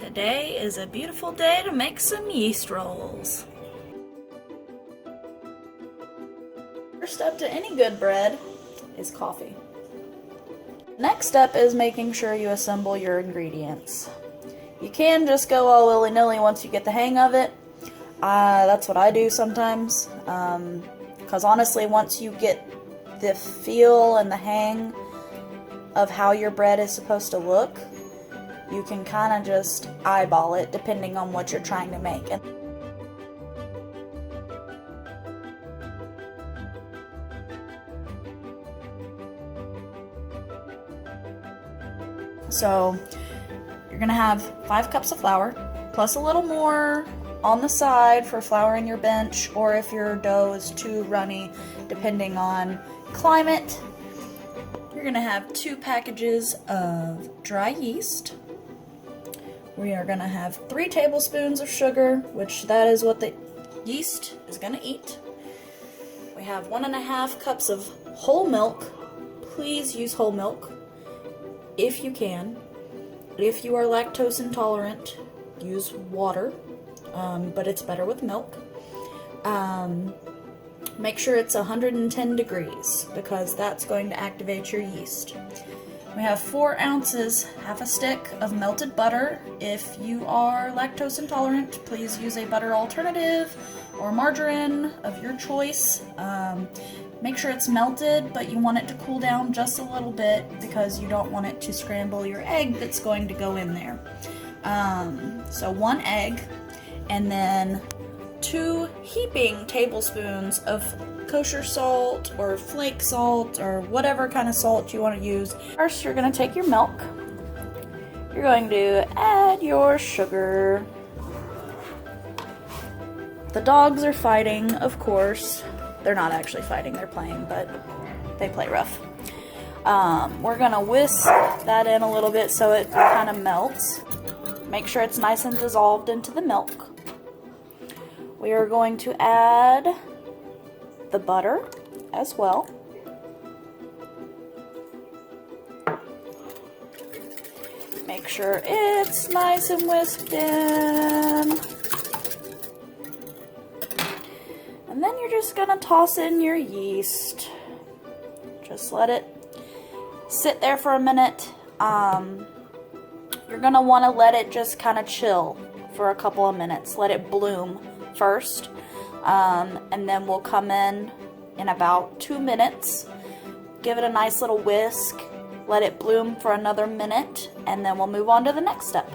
Today is a beautiful day to make some yeast rolls. First step to any good bread is coffee. Next step is making sure you assemble your ingredients. You can just go all willy-nilly once you get the hang of it. That's what I do sometimes, because honestly, once you get the feel and the hang of how your bread is supposed to look, you can kind of just eyeball it depending on what you're trying to make. So you're gonna have 5 cups of flour, plus a little more on the side for flour in your bench, or if your dough is too runny, depending on climate. You're gonna have 2 packages of dry yeast. We are gonna have 3 tablespoons of sugar, which that is what the yeast is gonna eat. We have 1.5 cups of whole milk. Please use whole milk if you can. If you are lactose intolerant, use water, but it's better with milk. Make sure it's 110 degrees because that's going to activate your yeast. We have 4 ounces, half a stick of melted butter. If you are lactose intolerant, please use a butter alternative or margarine of your choice. Make sure it's melted, but you want it to cool down just a little bit because you don't want it to scramble your egg that's going to go in there. So 1 egg, and then 2 heaping tablespoons of kosher salt or flake salt or whatever kind of salt you want to use. First, you're going to take your milk. You're going to add your sugar. The dogs are fighting, of course. They're not actually fighting, they're playing, but they play rough. We're going to whisk that in a little bit so it kind of melts. Make sure it's nice and dissolved into the milk. We are going to add the butter as well. Make sure it's nice and whisked in. And then you're just gonna toss in your yeast. Just let it sit there for a minute. You're gonna wanna let it just kind of chill for a couple of minutes. Let it bloom first. And then we'll come in about 2 minutes, give it a nice little whisk, let it bloom for another minute, and then we'll move on to the next step.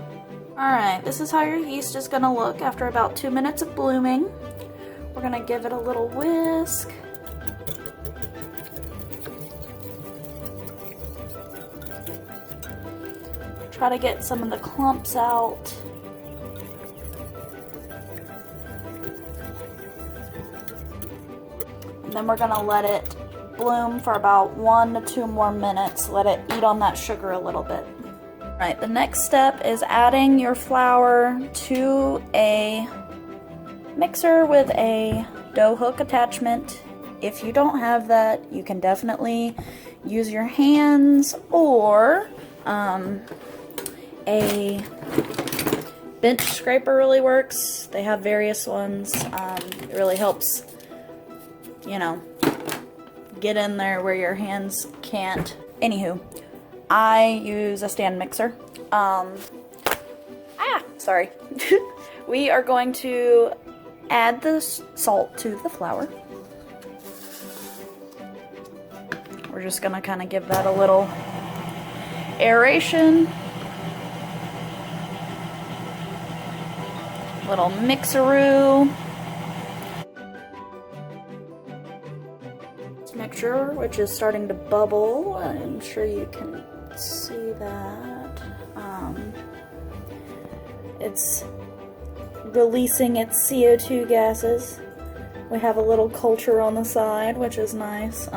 Alright, this is how your yeast is going to look after about 2 minutes of blooming. We're going to give it a little whisk. Try to get some of the clumps out. Then we're gonna let it bloom for about 1 to 2 more minutes. Let it eat on that sugar a little bit. All right, the next step is adding your flour to a mixer with a dough hook attachment. If you don't have that, you can definitely use your hands or a bench scraper really works. They have various ones. It really helps, you know, get in there where your hands can't. Anywho, I use a stand mixer. Sorry. We are going to add the salt to the flour. We're just gonna kind of give that a little aeration. Little mixeroo. Mixture, which is starting to bubble. I'm sure you can see that. It's releasing its CO2 gases. We have a little culture on the side, which is nice.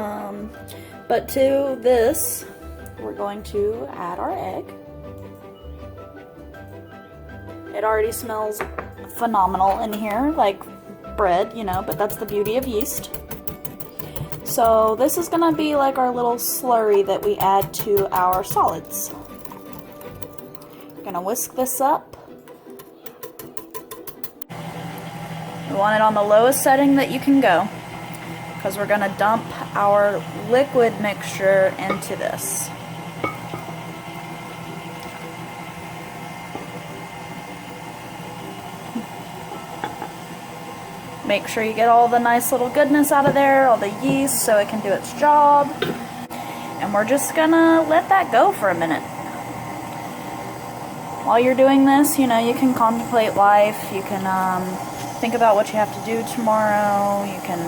But to this, we're going to add our egg. It already smells phenomenal in here, like bread, you know, but that's the beauty of yeast. So this is going to be like our little slurry that we add to our solids. We're going to whisk this up We want it on the lowest setting that you can go, because we're going to dump our liquid mixture into this. Make sure you get all the nice little goodness out of there, all the yeast, so it can do its job. And we're just gonna let that go for a minute. While you're doing this, you know, you can contemplate life, you can think about what you have to do tomorrow, you can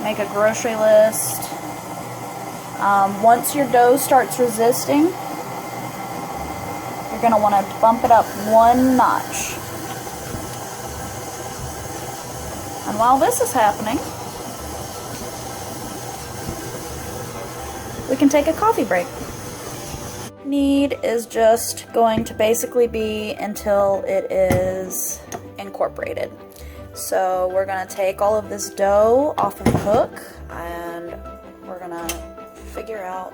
make a grocery list. Once your dough starts resisting, you're gonna wanna bump it up one notch. And while this is happening, we can take a coffee break. Knead is just going to basically be until it is incorporated. So we're going to take all of this dough off of the hook, and we're going to figure out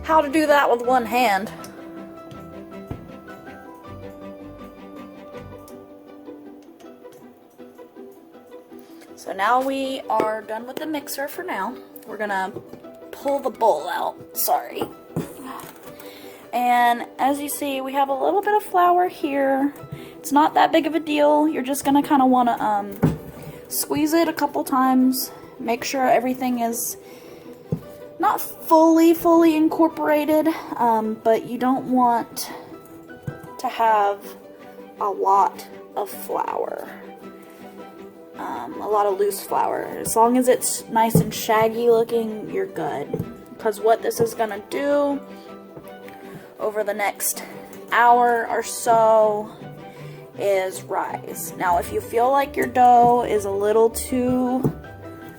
how to do that with one hand. So now we are done with the mixer for now. We're gonna pull the bowl out, sorry. And as you see, we have a little bit of flour here. It's not that big of a deal. You're just gonna kinda wanna squeeze it a couple times. Make sure everything is not fully incorporated, but you don't want to have a lot of flour. A lot of loose flour. As long as it's nice and shaggy looking, you're good. Because what this is going to do over the next hour or so is rise. Now, if you feel like your dough is a little too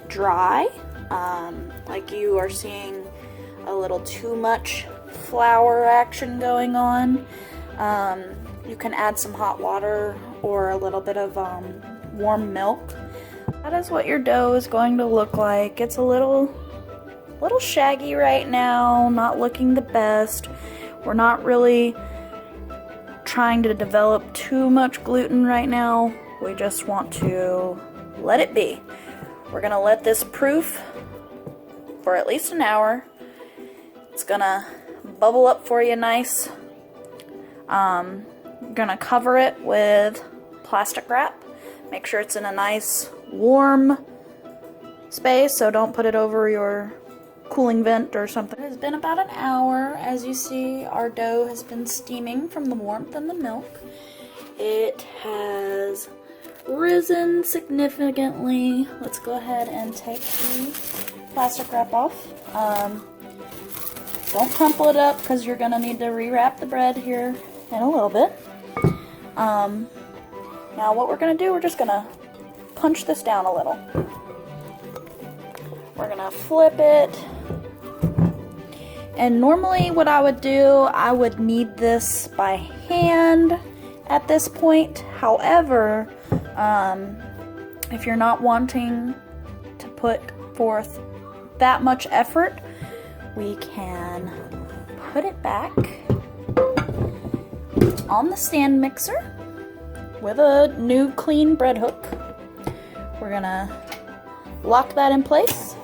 dry, like you are seeing a little too much flour action going on, you can add some hot water or a little bit of warm milk. That is what your dough is going to look like. It's a little shaggy right now, not looking the best. We're not really trying to develop too much gluten right now. We just want to let it be. We're gonna let this proof for at least an hour. It's gonna bubble up for you nice. You're gonna cover it with plastic wrap. Make sure it's in a nice warm space, so don't put it over your cooling vent or something. It has been about an hour. As you see, our dough has been steaming from the warmth and the milk. It has risen significantly. Let's go ahead and take the plastic wrap off. Don't crumple it up because you're going to need to rewrap the bread here in a little bit. Now what we're going to do, we're just going to punch this down a little. We're going to flip it. And normally what I would do, I would knead this by hand at this point. However, if you're not wanting to put forth that much effort, we can put it back on the stand mixer with a new clean bread hook. We're gonna lock that in place,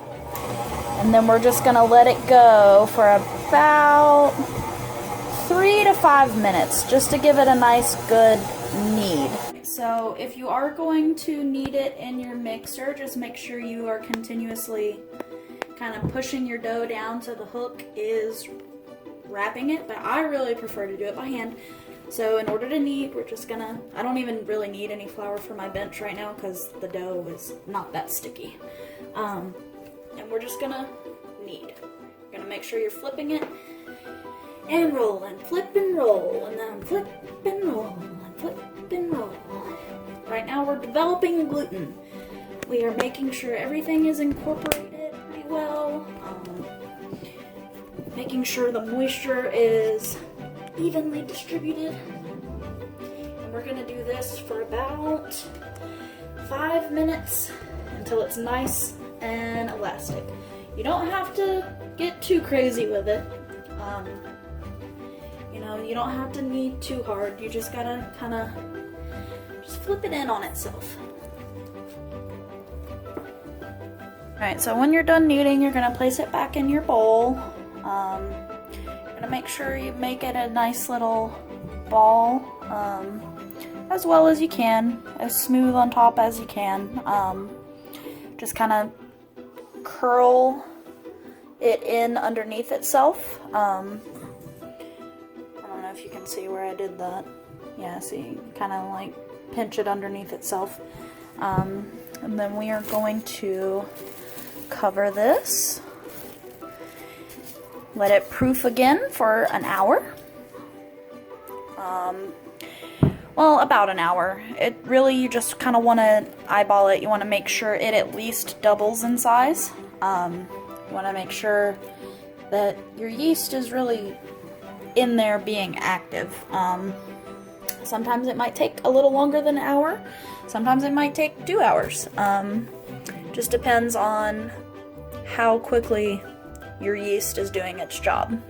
and then we're just gonna let it go for about 3 to 5 minutes just to give it a nice good knead. So if you are going to knead it in your mixer, just make sure you are continuously kind of pushing your dough down so the hook is wrapping it, but I really prefer to do it by hand. So in order to knead, we're just gonna, I don't even really need any flour for my bench right now because the dough is not that sticky. And we're just gonna knead. You're gonna make sure you're flipping it and roll and flip and roll and then flip and roll and flip and roll. Right now we're developing gluten. We are making sure everything is incorporated pretty well. Making sure the moisture is evenly distributed. And we're going to do this for about 5 minutes until it's nice and elastic. You don't have to get too crazy with it. You No, you don't have to knead too hard. You just gotta kind of just flip it in on itself. Alright, so when you're done kneading, you're going to place it back in your bowl. You're going to make sure you make it a nice little ball, as well as you can, as smooth on top as you can. Just kind of curl it in underneath itself. I don't know if you can see where I did that. Yeah, see, kind of like pinch it underneath itself. And then we are going to cover this, let it proof again for an hour. Well, about an hour. It really, you just kind of want to eyeball it. You want to make sure it at least doubles in size. You want to make sure that your yeast is really in there being active. Sometimes it might take a little longer than an hour. Sometimes it might take 2 hours. Just depends on how quickly your yeast is doing its job.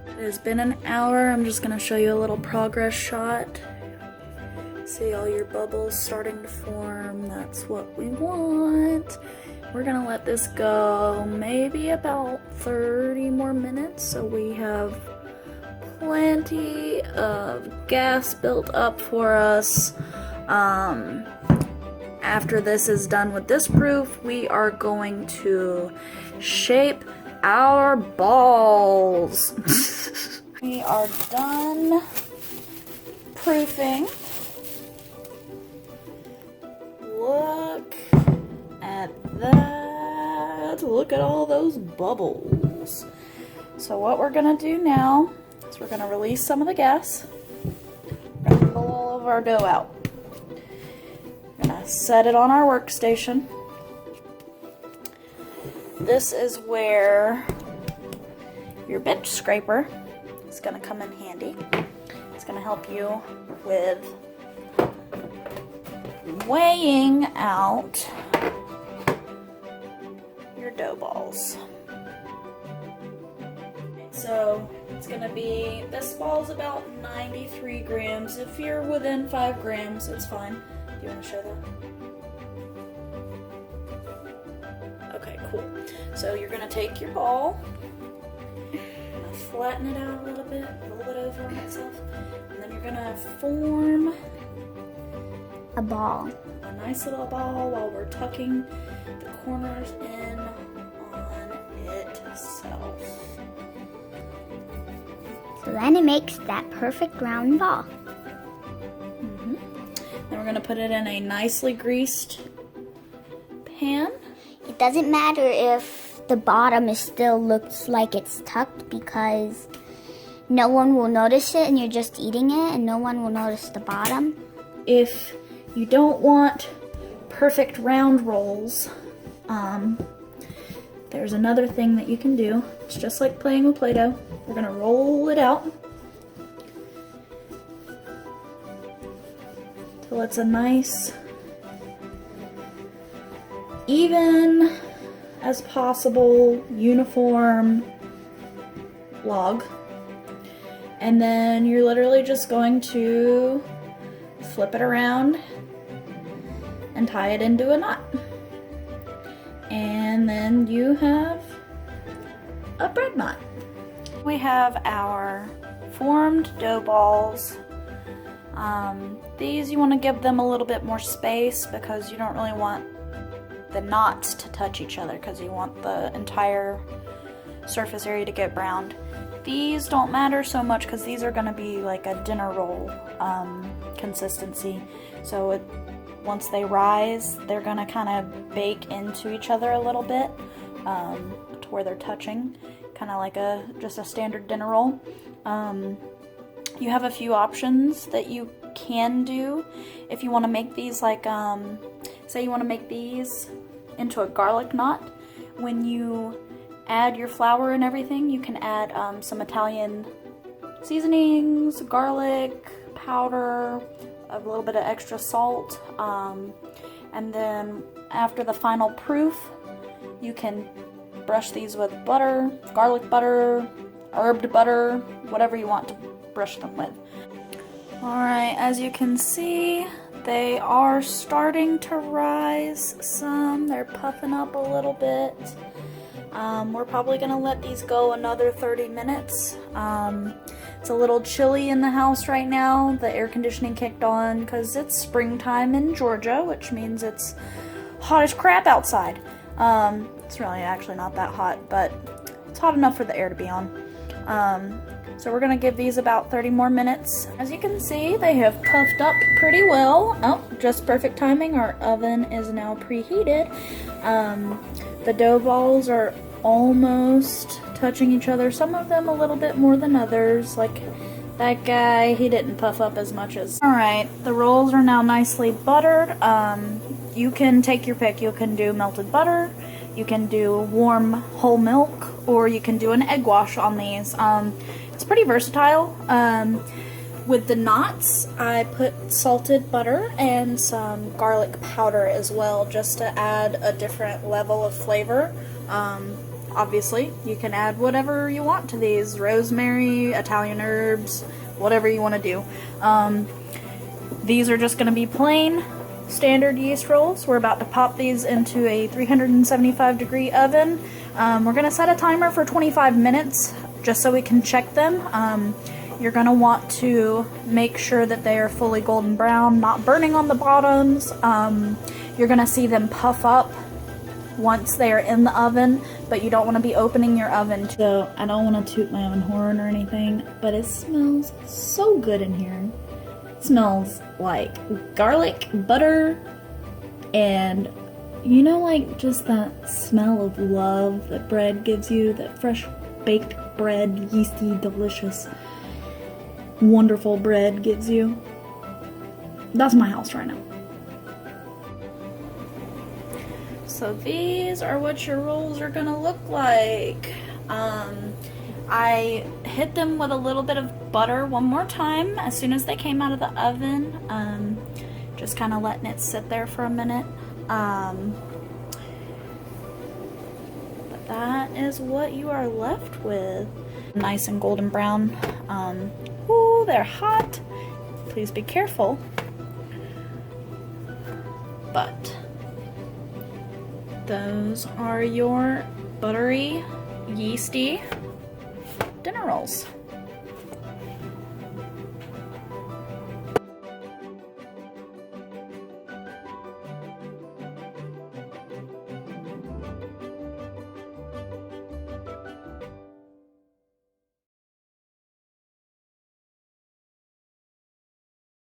It has been an hour. I'm just going to show you a little progress shot. See all your bubbles starting to form. That's what we want. We're going to let this go maybe about 30 more minutes so we have plenty of gas built up for us. After this is done with this proof, we are going to shape our balls. We are done proofing. Look at that. Look at all those bubbles. So what we're going to do now is we're going to release some of the gas. We're going to pull all of our dough out. Set it on our workstation. This is where your bench scraper is going to come in handy. It's going to help you with weighing out your dough balls. So it's going to be, this ball's about 93 grams. If you're within 5 grams, it's fine. Do you want to show that? Okay, cool. So you're going to take your ball, flatten it out a little bit, roll it over on itself, and then you're going to form a ball. A nice little ball while we're tucking the corners in on itself. So then it makes that perfect round ball. Then we're going to put it in a nicely greased pan. It doesn't matter if the bottom still looks like it's tucked because no one will notice it and you're just eating it and no one will notice the bottom. If you don't want perfect round rolls, there's another thing that you can do. It's just like playing with Play-Doh. We're going to roll it out till it's a nice, even as possible, uniform log. And then you're literally just going to flip it around and tie it into a knot. And then you have a bread knot. We have our formed dough balls. These you want to give them a little bit more space because you don't really want the knots to touch each other because you want the entire surface area to get browned. These don't matter so much because these are going to be like a dinner roll consistency. So once they rise, they're going to kind of bake into each other a little bit to where they're touching, kind of like just a standard dinner roll. You have a few options that you can do if you want to make these like, say you want to make these into a garlic knot. When you add your flour and everything, you can add some Italian seasonings, garlic powder, a little bit of extra salt, and then after the final proof, you can brush these with butter, garlic butter, herbed butter, whatever you want to brush them with. Alright, as you can see, they are starting to rise some. They're puffing up a little bit. We're probably going to let these go another 30 minutes. It's a little chilly in the house right now. The air conditioning kicked on because it's springtime in Georgia, which means it's hot as crap outside. It's really actually not that hot, but it's hot enough for the air to be on. So we're going to give these about 30 more minutes. As you can see, they have puffed up pretty well. Oh, just perfect timing. Our oven is now preheated. The dough balls are almost touching each other. Some of them a little bit more than others. Like that guy, he didn't puff up as much as... Alright, the rolls are now nicely buttered. You can take your pick. You can do melted butter, you can do warm whole milk, or you can do an egg wash on these. It's pretty versatile. With the knots, I put salted butter and some garlic powder as well, just to add a different level of flavor. Obviously, you can add whatever you want to these. Rosemary, Italian herbs, whatever you want to do. These are just going to be plain, standard yeast rolls. We're about to pop these into a 375 degree oven. We're going to set a timer for 25 minutes just so we can check them. You're going to want to make sure that they are fully golden brown, not burning on the bottoms. You're going to see them puff up once they are in the oven, but you don't want to be opening your oven. So I don't want to toot my own horn or anything, but it smells so good in here. It smells like garlic, butter, and you know, like just that smell of love that bread gives you, that fresh baked bread, yeasty, delicious, wonderful bread gives you. That's my house right now. So these are what your rolls are gonna look like. I hit them with a little bit of butter one more time as soon as they came out of the oven. Just kind of letting it sit there for a minute. But that is what you are left with. Nice and golden brown. Ooh, they're hot. Please be careful. But those are your buttery, yeasty dinner rolls.